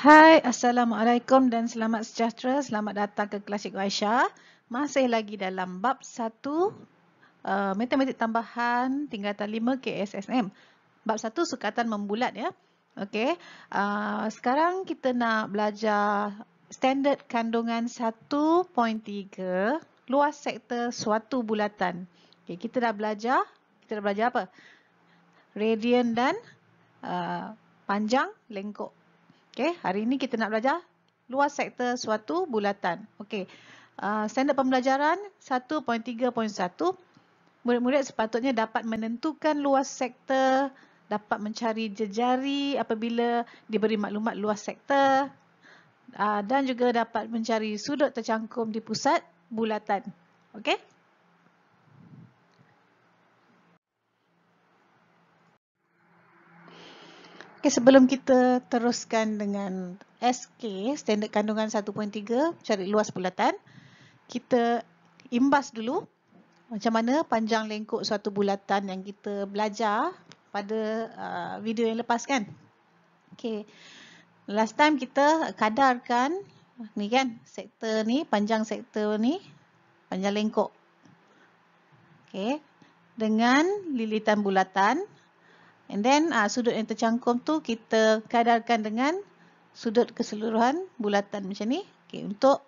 Hai, Assalamualaikum dan selamat sejahtera. Selamat datang ke kelas Cikgu Aisyah. Masih lagi dalam bab 1 matematik tambahan tingkatan 5 KSSM. Bab 1 sukatan membulat ya. Okey. Sekarang kita nak belajar standard kandungan 1.3 luas sektor suatu bulatan. Okey, kita dah belajar apa? Radian dan panjang lengkuk. Okey, hari ini kita nak belajar luas sektor suatu bulatan. Okey, standard pembelajaran 1.3.1. Murid-murid sepatutnya dapat menentukan luas sektor, dapat mencari jejari apabila diberi maklumat luas sektor, dan juga dapat mencari sudut tercangkum di pusat bulatan. Okey? Okay, sebelum kita teruskan dengan SK, standard kandungan 1.3, cari luas bulatan, kita imbas dulu macam mana panjang lengkuk suatu bulatan yang kita belajar pada video yang lepas kan. Okay, last time kita kadarkan ni kan, sektor ni, panjang sektor ni, panjang lengkuk. Okay, dengan lilitan bulatan. And then sudut yang tercangkum tu kita kadarkan dengan sudut keseluruhan bulatan macam ni. Okay, untuk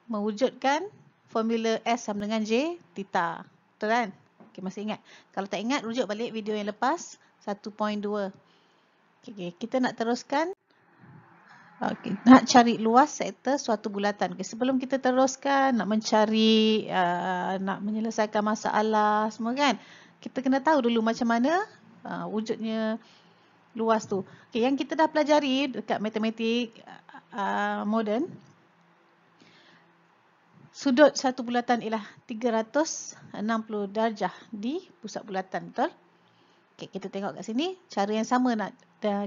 mewujudkan formula S sama dengan J theta. Betul kan? Okay, masih ingat? Kalau tak ingat, rujuk balik video yang lepas 1.2. Okay, kita nak teruskan. Okay, nak cari luas sektor suatu bulatan. Okay, sebelum kita teruskan, nak mencari, nak menyelesaikan masalah semua kan, kita kena tahu dulu macam mana wujudnya luas tu. Okay, yang kita dah pelajari dekat matematik moden, sudut satu bulatan ialah 360 darjah di pusat bulatan, betul? Okay, kita tengok kat sini, cara yang sama nak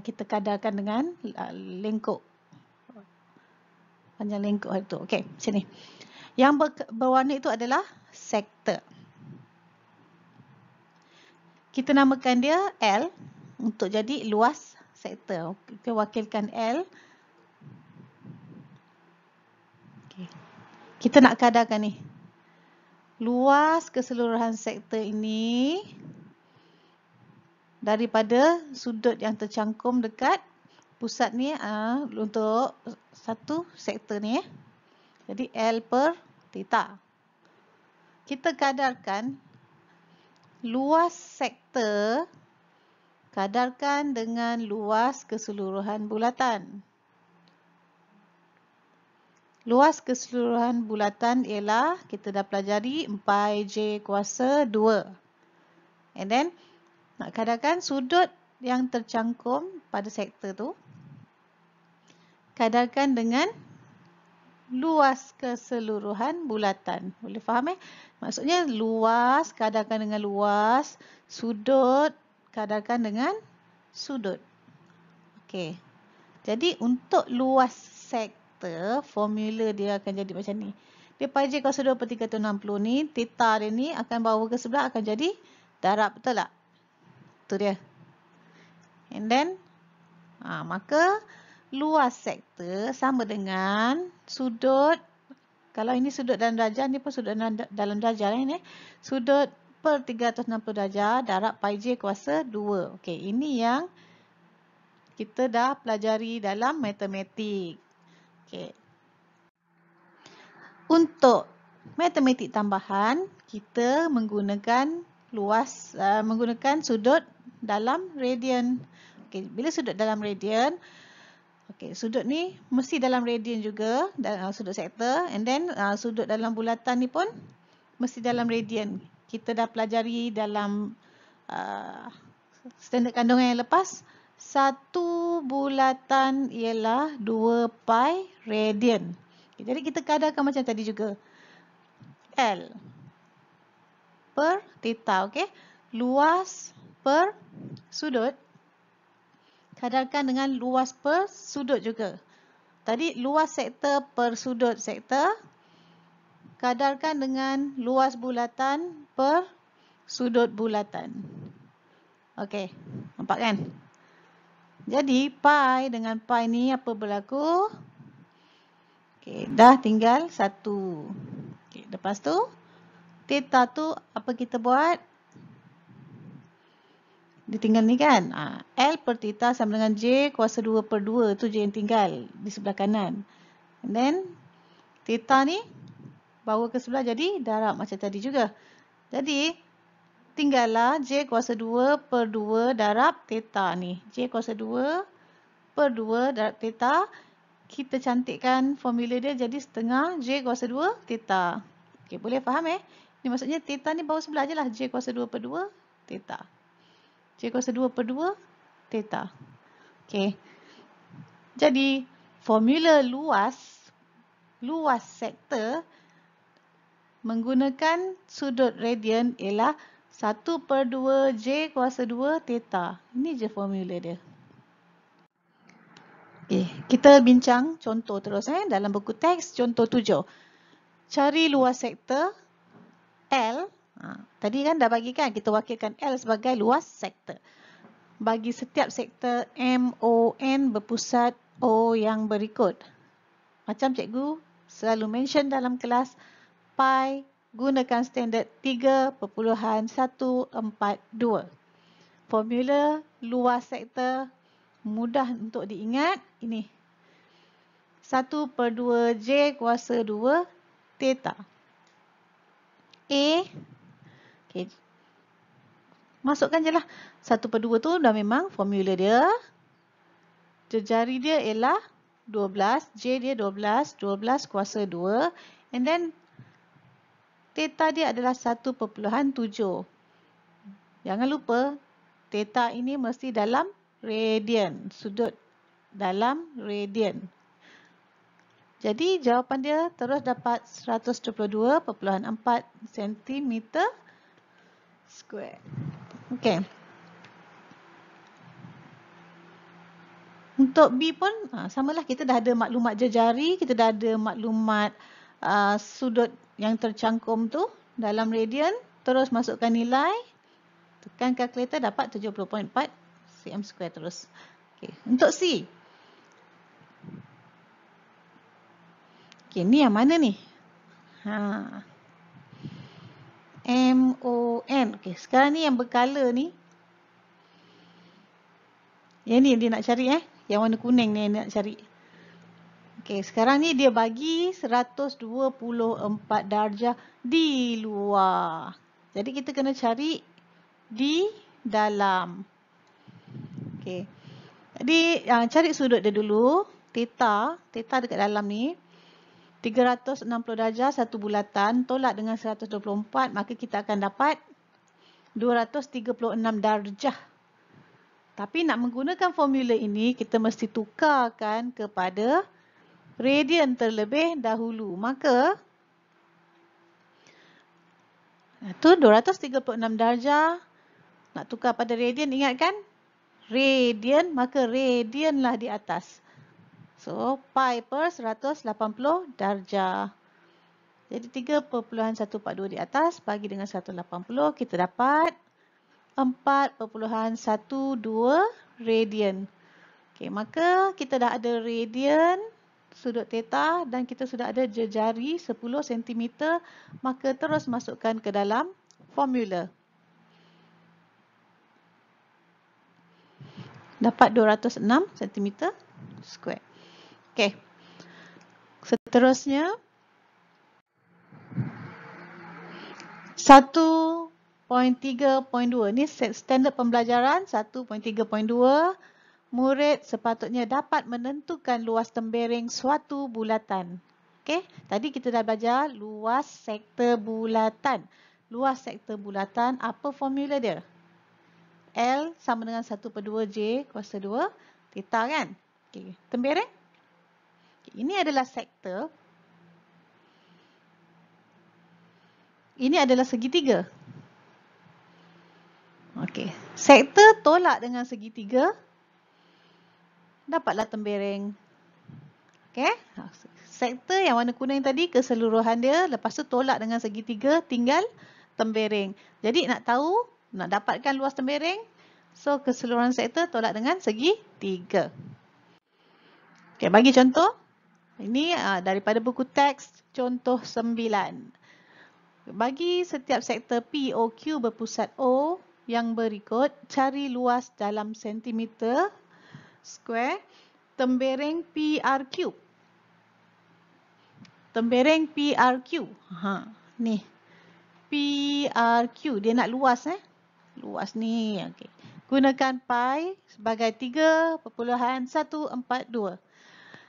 kita kadarkan dengan lengkuk. Panjang lengkuk itu. Okay, sini. Yang berwarna itu adalah sektor. Kita namakan dia L untuk jadi luas sektor. Kita wakilkan L. Okay. Kita nak kadarkan ni. Luas keseluruhan sektor ini daripada sudut yang tercangkum dekat pusat ni untuk satu sektor ni. Jadi L per theta. Kita kadarkan luas sektor kadarkan dengan luas keseluruhan bulatan. Luas keseluruhan bulatan ialah kita dah pelajari 4J kuasa 2. And then nak kadarkan sudut yang tercangkum pada sektor tu kadarkan dengan luas keseluruhan bulatan. Boleh faham Maksudnya luas kadarkan dengan luas, sudut kadarkan dengan sudut. Okey. Jadi untuk luas sektor, formula dia akan jadi macam ni. Dia pi j kuasa 2 per 360 ni, theta dia ni akan bawa ke sebelah akan jadi darab, betul tak? Tu dia. And then, maka luas sektor sama dengan sudut, kalau ini sudut dalam darjah, ni pun sudut dalam darjah ni. Sudut per 360 darjah darab pi j kuasa 2. Okey, ini yang kita dah pelajari dalam matematik. Okey. Untuk matematik tambahan, kita menggunakan luas, menggunakan sudut dalam radian. Okey, bila sudut dalam radian, okey, sudut ni mesti dalam radian juga, sudut sektor. And then sudut dalam bulatan ni pun mesti dalam radian. Kita dah pelajari dalam standard kandungan yang lepas, satu bulatan ialah 2 pi radian. Okay, jadi kita kadarkan macam tadi juga. L per theta, okey. Luas per sudut kadarkan dengan luas per sudut juga. Tadi luas sektor per sudut sektor kadarkan dengan luas bulatan per sudut bulatan. Okey, nampak kan? Jadi pi dengan pi ni apa berlaku? Okey, dah tinggal 1. Okey, lepas tu theta tu apa kita buat? Dia tinggal ni kan? L per theta sama dengan J kuasa 2 per 2. Tu J yang tinggal di sebelah kanan. And then theta ni bawa ke sebelah jadi darab macam tadi juga. Jadi tinggallah J kuasa 2 per 2 darab theta ni. J kuasa 2 per 2 darab theta. Kita cantikkan formula dia jadi setengah J kuasa 2 theta. Okey, boleh faham Ini maksudnya theta ni bawa sebelah je lah. J kuasa 2 per 2 theta. J kuasa 2 per 2 theta. Okey. Jadi formula luas sektor menggunakan sudut radian ialah 1 per 2 J kuasa 2 theta. Ini je formula dia. Okay, kita bincang contoh terus dalam buku teks contoh 7. Cari luas sektor L. Tadi kan dah bagi kan kita wakilkan L sebagai luas sektor. Bagi setiap sektor MON berpusat O yang berikut. Macam cikgu selalu mention dalam kelas, pi gunakan standard 3.142. Formula luas sektor mudah untuk diingat. Ini 1 per 2 J kuasa 2 theta. A. Okay. Masukkan je lah. 1 per 2 tu dah memang formula dia. Jejari dia ialah 12. J dia 12. 12 kuasa 2. And then theta dia adalah 1.7. Jangan lupa theta ini mesti dalam radian. Sudut dalam radian. Jadi jawapan dia terus dapat 122.4 cm square. Okey. Untuk B pun samalah, kita dah ada maklumat jejari, kita dah ada maklumat sudut yang tercangkum tu dalam radian. Terus masukkan nilai, tekan kalkulator dapat 70.4 cm square terus. Okey, untuk C. Okey, ni yang mana ni? MON. Okey, sekarang ni yang berkala ni. Yang ni dia nak cari Yang warna kuning ni yang dia nak cari. Okey, sekarang ni dia bagi 124 darjah di luar. Jadi kita kena cari di dalam. Okey. Jadi cari sudut dia dulu. Theta dekat dalam ni 360 darjah satu bulatan, tolak dengan 124, maka kita akan dapat 236 darjah. Tapi nak menggunakan formula ini, kita mesti tukarkan kepada radian terlebih dahulu. Maka, itu 236 darjah. Nak tukar pada radian, ingat kan? Radian, maka radianlah di atas. So, pi per 180 darjah. Jadi 3.142 di atas bagi dengan 180, kita dapat 4.12 radian. Okey, maka kita dah ada radian sudut theta dan kita sudah ada jejari 10 cm, maka terus masukkan ke dalam formula. Dapat 206 cm square. Okey. Seterusnya 1.3.2. Ni standard pembelajaran 1.3.2. Murid sepatutnya dapat menentukan luas tembereng suatu bulatan. Okey, tadi kita dah belajar luas sektor bulatan. Luas sektor bulatan, apa formula dia? L sama dengan 1 per 2 J kuasa 2 theta kan? Okey, tembereng. Ini adalah sektor. Ini adalah segitiga. Okey, sektor tolak dengan segitiga, dapatlah tembereng. Okey, sektor yang warna kuning tadi keseluruhan dia, lepas tu tolak dengan segitiga, tinggal tembereng. Jadi nak tahu, nak dapatkan luas tembereng, So, keseluruhan sektor tolak dengan segi 3. Okay, bagi contoh. Ini daripada buku teks contoh 9. Bagi setiap sektor POQ berpusat O yang berikut, cari luas dalam sentimeter square tembereng PRQ. Tembereng PRQ. Ni. PRQ. Dia nak luas Luas ni. Okay. Gunakan pi sebagai 3.142.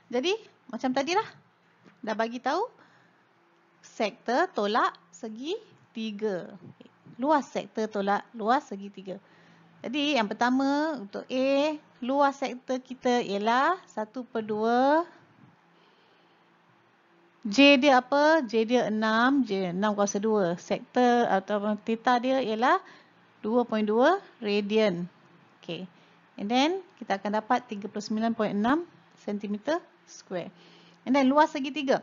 Jadi, macam tadilah. Dah bagi tahu sektor tolak segi 3. Luas sektor tolak luas segi 3. Jadi yang pertama untuk A, luas sektor kita ialah 1/2. J dia apa? J dia 6. J 6/2. Sektor atau theta dia ialah 2.2 radian. Okay. And then kita akan dapat 39.6 cm square. And then luas segi 3.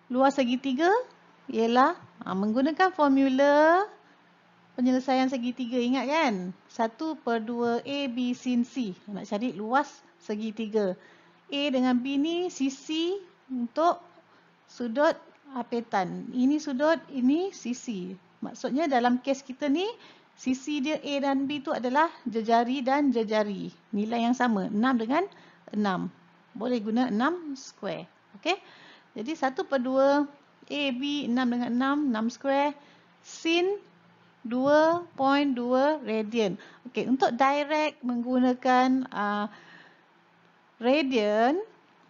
Luas segi 3 ialah menggunakan formula penyelesaian segi 3. Ingat kan? 1/2 A, B, sin, C. Nak cari luas segi 3. A dengan B ni sisi untuk sudut apetan. Ini sudut, ini sisi. Maksudnya dalam kes kita ni, sisi dia A dan B tu adalah jejari dan jejari. Nilai yang sama. 6 dengan 6. Boleh guna 6 square. Okey? Jadi 1/2 AB 6 dengan 6, 6 square, sin 2.2 radian. Okey, untuk direct menggunakan radian,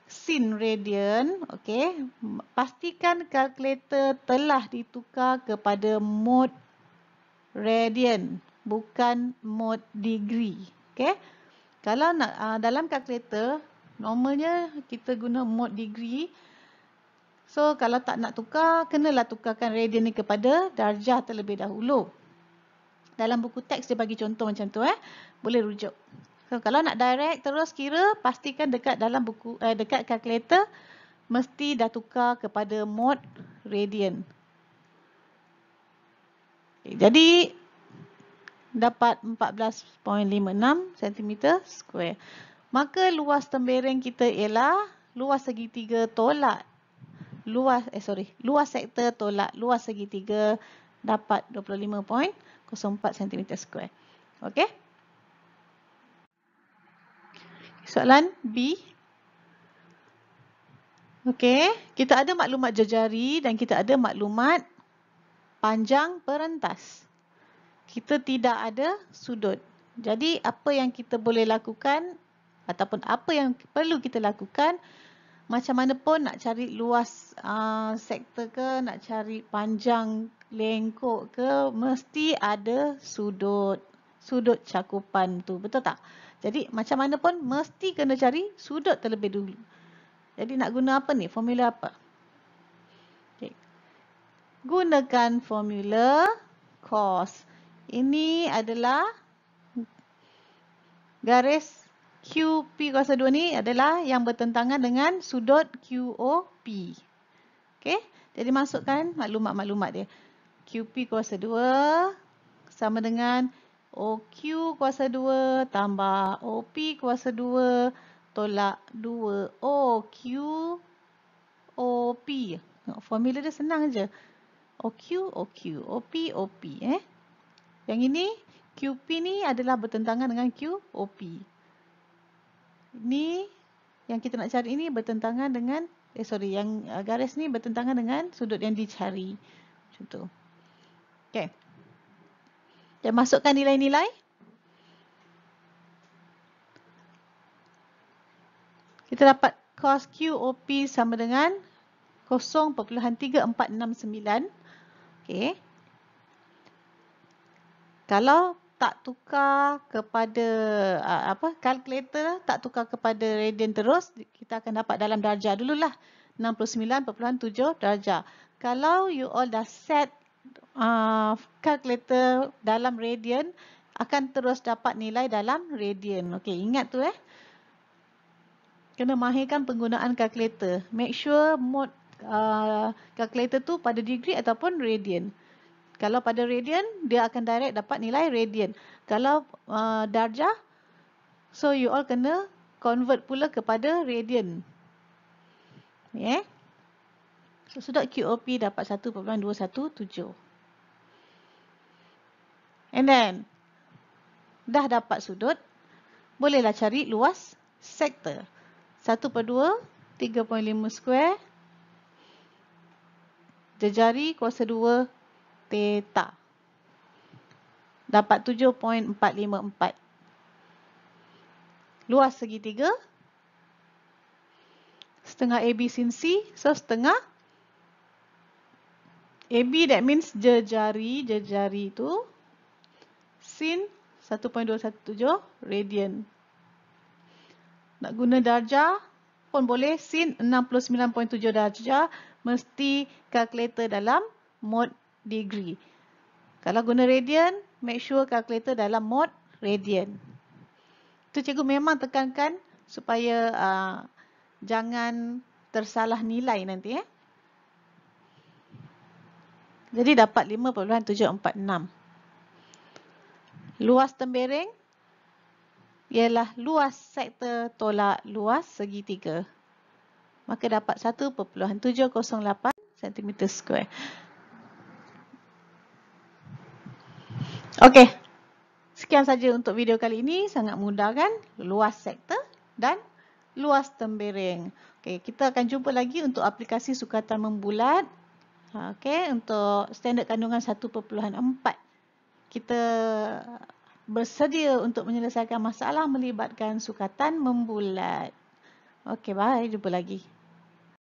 sin radian, okey, pastikan kalkulator telah ditukar kepada mod radian, bukan mod degree. Okey. Kalau nak dalam kalkulator, normalnya kita guna mod degree. So, kalau tak nak tukar, kenalah tukarkan radian ni kepada darjah terlebih dahulu. Dalam buku teks dia bagi contoh macam tu. Boleh rujuk. So, kalau nak direct terus kira, pastikan dekat dalam buku dekat kalkulator mesti dah tukar kepada mod radian. Okay, jadi, dapat 14.56 cm square. Maka luas tembereng kita ialah luas segi 3 tolak luas sektor tolak luas segi 3 dapat 25.04 cm square. Okey. Soalan B. Okey, kita ada maklumat jejari dan kita ada maklumat panjang perentas. Kita tidak ada sudut. Jadi apa yang kita boleh lakukan ataupun apa yang perlu kita lakukan, macam mana pun nak cari luas sektor ke, nak cari panjang lengkok ke, mesti ada sudut. Sudut cakupan tu, betul tak? Jadi macam mana pun mesti kena cari sudut terlebih dulu. Jadi nak guna apa ni? Formula apa? Okay. Gunakan formula cos. Ini adalah garis QP kuasa 2 ni adalah yang bertentangan dengan sudut QOP. Okey, jadi masukkan maklumat-maklumat dia. QP kuasa 2 sama dengan OQ kuasa 2 tambah OP kuasa 2 tolak 2 OQ OP. Formula dia senang je. OQ OQ, OP OP. Yang ini QP ni adalah bertentangan dengan QOP. Ini yang kita nak cari ini bertentangan dengan yang garis ni bertentangan dengan sudut yang dicari. Macam tu. Okey. Dan masukkan nilai-nilai. Kita dapat cos QOP sama dengan 0.3469. Okey. Kalau tak tukar kepada kalkulator, tak tukar kepada radian terus, kita akan dapat dalam darjah dululah. 69.7 darjah. Kalau you all dah set kalkulator dalam radian, akan terus dapat nilai dalam radian. Okey, ingat tu Kena mahirkan penggunaan kalkulator. Make sure mode kalkulator tu pada degree ataupun radian. Kalau pada radian, dia akan direct dapat nilai radian. Kalau darjah, so you all kena convert pula kepada radian. Yeah. So, sudut QOP dapat 1.217. And then, dah dapat sudut, bolehlah cari luas sektor. 1/2, 3.5 square, jejari kuasa 2 theta. Dapat 7.454. Luas segitiga, setengah AB sin C, so setengah AB, that means jejari itu sin 1.217 radian. Nak guna darjah pun boleh, sin 69.7 darjah, mesti kalkulator dalam mode degree. Kalau guna radian, make sure kalkulator dalam mode radian. Itu cikgu memang tekankan supaya jangan tersalah nilai nanti. Jadi dapat 5.746. Luas tembereng ialah luas sektor tolak luas segitiga. Maka dapat 1.708 cm². Okey. Sekian saja untuk video kali ini. Sangat mudah kan? Luas sektor dan luas tembereng. Okey, kita akan jumpa lagi untuk aplikasi sukatan membulat. Okey, untuk standard kandungan 1.4. Kita bersedia untuk menyelesaikan masalah melibatkan sukatan membulat. Okey, bye. Jumpa lagi.